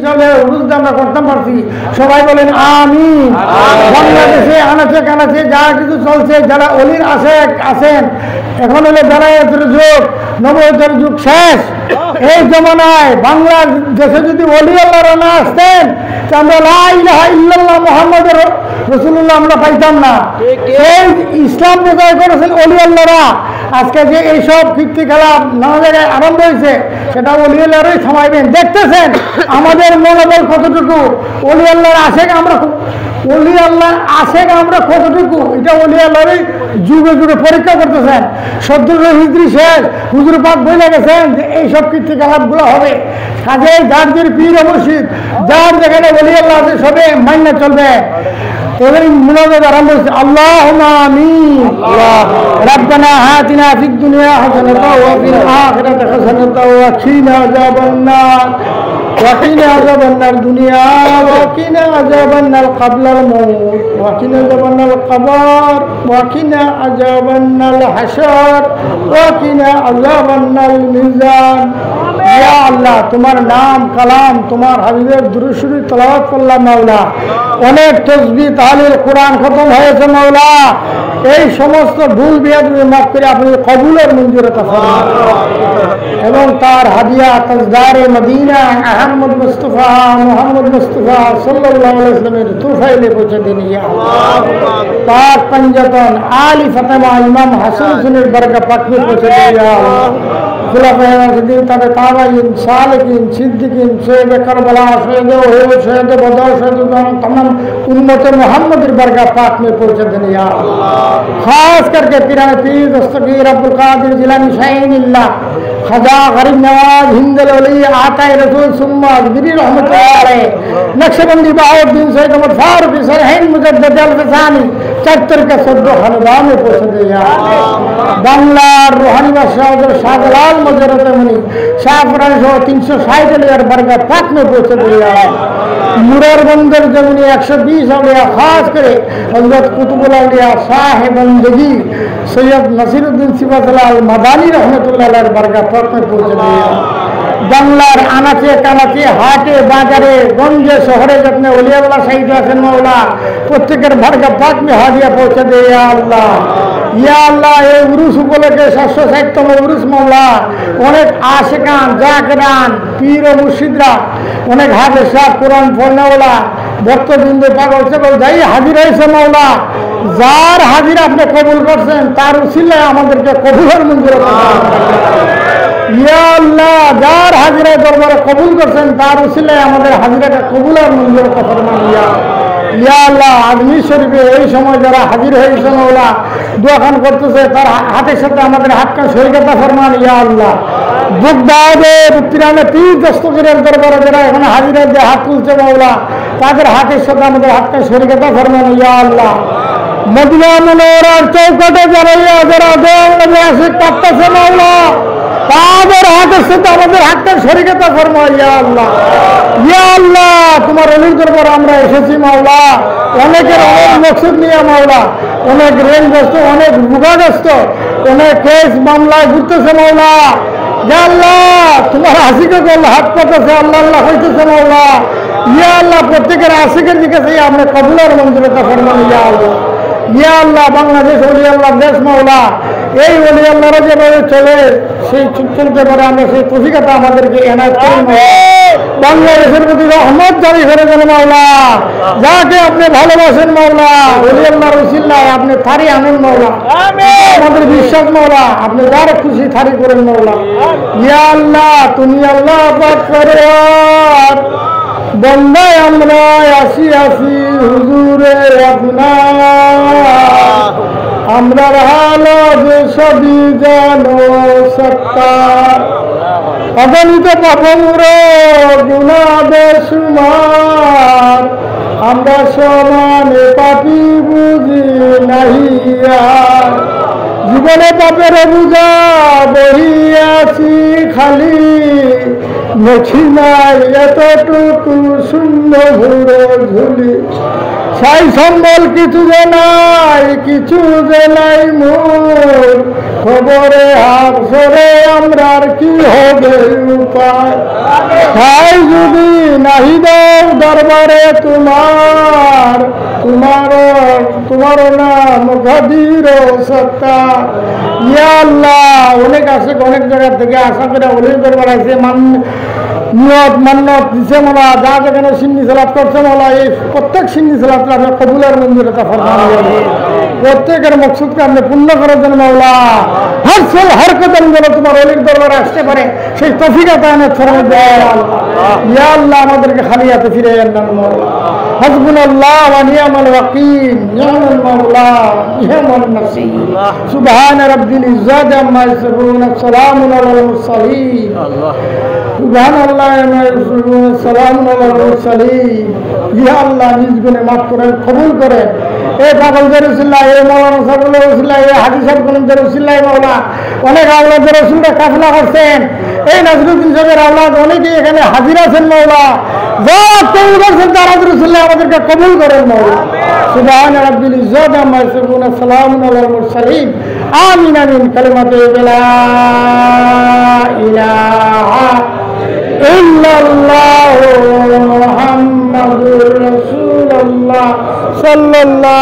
চলে উরুস আমরা করতে পারছি, সবাই বলেন আমিন। বাংলাদেশে আনাচে কানাচে যা কিছু চলছে, যারা অলির আছেন, এখন হলো বেলায়েতের যুগ, নবুয়তের যুগ শেষ। এই জমানায় বাংলার দেশে যদি অলি আল্লাহরা না আসতেন, আমরা লা ইলাহা ইল্লাল্লাহ মুহাম্মাদুর রাসূলুল্লাহ আমরা পাইতাম না। এই ইসলাম প্রচার করেছেন অলি আল্লাহরা। আজকে যে এইসব কীর্তি খেলা নানা জায়গায় আরম্ভ হয়েছে, সেটা অলি আল্লাহরাই থামাইবেন। দেখতেছেন আমাদের মনোবল কতটুকু, অলি আল্লাহর আশেক আমরা অলি আল্লাহ আশেক আমরা কতটুকু, এটা অলি আল্লাহরই যুগে যুগে পরীক্ষা করতেছেন। 17 হিজরি শেষ, হুজুর পাক বলে গেছেন যে এইসব কীর্তিকলাপগুলো হবে। কাজে যার যে পীর মুর্শিদ, যার যেখানে অলি আল্লাহ আছে, সবে মাইনা চলবে। এবারে মুনাজাত আরম্ভ হয়েছে, আল্লাহুম্মা আমিন। রাব্বানা আতিনা ফিদ দুনিয়া হাসানাতাও ওয়া ফিল আখিরাতি হাসানাতাও ওয়া কিনা আযাবান নার। وقنا عذاب النار دنيا وقنا عذاب النار قبل الموت وقنا عذاب النار القبر وقنا عذاب النار الحشر وقنا عذاب النار الميزان। ইয়া আল্লাহ, তোমার নাম কালাম, তোমার হাবিবের দুরূদ শরীফ তেলাওয়াত করলাম মাওলা। অনেক তাসবিহ তাহলিল কোরআন খতম হয়েছে মাওলা। এই সমস্ত ভুল বিয়াদবি মাফ করে আপনি কবুলের মঞ্জুর আতা ফরমান, এবং তার হাদিয়া তাজদারে মদিনা আহমদ মুস্তাফা মুহাম্মদ মুস্তাফা সাল্লাল্লাহু আলাইহি ওয়াসাল্লামের তুফাইলে পৌঁছে দিন ইয়া আল্লাহ। পাক পঞ্জতন আলী ফাতেমা ইমাম হাসান হুসেনের বরকত পাক में পৌঁছে দিন ইয়া আল্লাহ। খুলাফায়ে রাশিদিন, তাবে তাবেঈন, সালেকিন, সিদ্দিকিন, শহীদ কারবালা, শহীদ উহুদ, শহীদ বদর, শহীদ तमाम उम्मत मोहम्मद बरकत पाक में पहुंचे दिन या अल्लाह। खास करके पीराने पीर दस्तगीर अब्दुल कादिर जिलानी शाहीनिल्लाह खजा गरीब नवाज हिंदल वली आताए रसूल सुम्मा गिरी रहमतुल्लाह अलैह नक्शबंदी बाउद्दीन सैयद अहमद फारूक सरहैन मुजद्दिद अल-फसानी चत्तर का सद्दो खानदान में पहुंचे दिन या अल्लाह। बांग्लार रूहानी बादशाह शाहजलाल मजरत मनी शाहफरान 360 लेयर बरकत पाक में पहुंचे दिन या अल्लाह। मुरार बंदर जमीनी 120 अलिया, खास करे हजरत कुतुबुल अलिया साहिब बंदगी सैयद नसीरुद्दीन सिफातुल्लाह मदानी रहमतुल्लाह अलैह बरकत पाक में पहुंचे दिया। বাংলার আনাচে কানাচে হাটে বাজারে গঞ্জে শহরে যত্নে ওলি আল্লাহ শহীদ আছেন মাওলা, প্রত্যেকের বরকত পাক में হাদিয়া পৌঁছে দে ইয়া আল্লাহ। ইয়া আল্লাহ, এই উরুস উপলক্ষে 760তম উরুস মাওলা, অনেক আশিকান জাকিরান পীর ও মুর্শিদরা, অনেক হাফেজ সাহেব কোরআন পড়নেওয়ালা ভক্তবৃন্দ পাগল ছাগল যাই হাজির হয়েছে মাওলা। যার হাজির আপনি কবুল করছেন, তার উসিলায় আমাদেরকে কবুলের মঞ্জুর করুন ইয়া আল্লাহ। যার হাজিরা দরবারে কবুল করছেন, তার উসিলায় আমাদের হাজিরাকে কবুলের মঞ্জুর করুন ইয়া ইয়া আল্লাহ। আজমি শরীফে এই সময় যারা হাজির হয়েছে মাওলা, দোয়াখান করতেছে, তার হাতের সাথে আমাদের হাতটা শরীকতা ফরমান ইয়া আল্লাহ। বুগদাদের পীরানে পীর দস্তগীরের দরবারে যারা এখন হাজিরা দিয়ে হাত তুলছে মাওলা, তাদের হাতের সাথে আমাদের হাতটা শরীকতা ফরমান ইয়া আল্লাহ। মদিনা মুনাওয়ারার চৌকাটে যারা দেওয়ালে আসে কাঁদতেছে মাওলা, তাদের হাতের সাথে আমাদের হাতটা শরীকতা ফরমান ইয়া আল্লাহ। ইয়া আল্লাহ, তোমার অলির দরবারে আমরা এসেছি মাওলা, অনেকের অনেক মকসুদ নিয়ে মাওলা, অনেক ঋণগ্রস্ত, অনেক রোগাগ্রস্ত, অনেক কেস মামলায় ঘুরতেছে মাওলা। ইয়া আল্লাহ, তোমার আশিকে আল্লাহ হাত পাতেছে, আল্লাহ আল্লাহ হইতেছে মাওলা। ইয়া আল্লাহ, প্রত্যেকের আশিকের দিকে সেই আমরা কবুলের মঞ্জুরতা ফরমান ইয়া আল্লাহ। ইয়া আল্লাহ, বাংলাদেশ ওলি আল্লাহ দেশ মাওলা, এই ওলি আল্লাহরা যেভাবে চলে সেই চলতে পারে, আমরা সেই তৌফিকটা আমাদেরকে এনায়েত করুন। বাংলাদেশের প্রতি রহমত জারি করে দেন মাওলা, যাকে আপনি ভালোবাসেন মাওলা, ওলি আল্লাহর উসিলায় আপনি থারি আনেন মাওলা। আমাদের বিশ্বাস মাওলা, আপনি যার খুশি থারি করেন মাওলা। ইয়া আল্লাহ, তুমি আল্লাহ পাক পরওয়ার বন্দায় আমরা আসি আসি হুজুরে আপনার, আমরার হালত সবই জানো সত্তার, অগণিত পাপমূর গুনাহ বেশুমার, আমরা সমানে পাপী বুঝি নাহি আর, জীবনে পাপের বুঝা বহিয়াছি খালি, নছি নাই এতটুকু শূন্য ঘুরে ঝুলি সাই সম্বল কিছু যে নাই মোর খবরে হাসরে আমরা আর কি হবে উপায় তাই যদি নাহি দাও দরবারে তোমার নাম গদির সত্তা ইয়া আল্লাহ অনেক আসে অনেক জায়গা থেকে আশা করে অলির দরবার আছে নিয়ত মান্নত দিছে মোলা যা যেখানে সিন্নি সালাত করছে মোলা এই প্রত্যেক সিন্নি সালাত আপনি কবুলের মঞ্জুরতা ফরমান প্রত্যেকের মকসুদকে আপনি পূর্ণ করার জন্য মাওলা হর কদম যেন তোমার অলির দরবারে আসতে পারে সেই তৌফিকতা আনের ফরমান দেয় ইয়া আল্লাহ আমাদেরকে খালি হাতে ফিরে আনবেন মাওলা হাসবুনাল্লাহ ওয়া নি'মাল ওয়াকিল নি'মাল মাওলা নি'মাল নাসির সুবহান রাব্বিল ইজ্জাতি আম্মা ইয়াসিফুন সালামুন আলাল মুরসালিন সুবহানাল্লাহ ওয়া ইয়াসিফুন সালামুন আলাল মুরসালিন ইয়া আল্লাহ নিজ গুণে মাফ করেন কবুল করেন এই পাগলদের উসিলায় এই মাওলানা সাহেবের উসিলায় এই হাজী সাহেবদের উসিলায় মাওলা অনেক আওলাদের রাসূলরা কাফলা করছেন এই নজরুদ্দিন সাহেবের আওলাদ অনেকেই এখানে হাজির আছেন মাওলা যা কবুল করছেন তারা রাসূলুল্লাহ আমাদেরকে কবুল করেন মাওলা সুবহান রাব্বিল ইজ্জাতি আম্মা ইয়াসিফুন সালামুন আলাল মুরসালিন আমিন আমিন কালিমাতু লা ইলাহা ইল্লাল্লাহু মুহাম্মাদুর রাসূলুল্লাহ সাল্লাল্লাহু